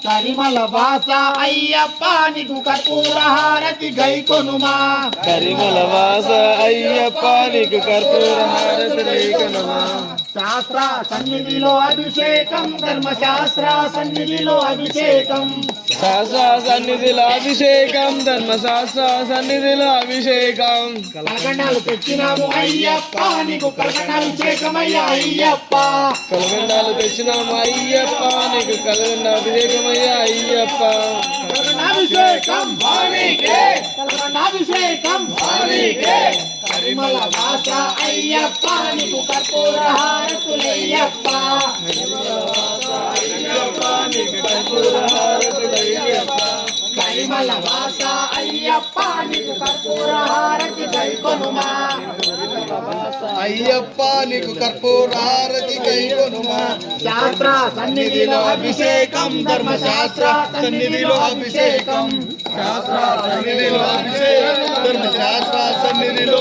కరిమల వాస అయ్యప్ప నీకు కర్పూర హారతి గై కొనుమా కరిమల వాస అయ్యప్ప నీకు కర్పూర హారతి కొనుమా శాస్త్ర సన్నిధిలో అభిషేకం ధర్మశాస్త్ర సన్నిధిలో అభిషేకం శాస్త్ర సన్నిధిలో అభిషేకం ధర్మశాస్త్ర సన్నిధిలో అభిషేకం కలగండాలు తెచ్చినాము అయ్యప్ప నీకు కలగండాభిషేకమయ్యా అయ్యప్ప కలగండాలు తెచ్చినాము అయ్యప్ప నీకు కలగండ అభిషేకమయ్యా అయ్యప్ప కలగండాభిషేకం స్వామికే కలగండాభిషేకం స్వామికే కరిమల వాస అయ్యప్ప నీకు కర్పూర హారతులయ్యప్ప కరిమల వాస అయ్యప్ప నీకు కర్పూర హారతి గై కొనుమా అయ్యప్ప నీకు కర్పూర హారతి కై కొనుమా శాస్త్ర సన్నిధిలో అభిషేకం ధర్మశాస్త్ర సన్నిధిలో అభిషేకం శాస్త్ర సన్నిధిలో అభిషేకం ధర్మశాస్త్ర సన్నిధిలో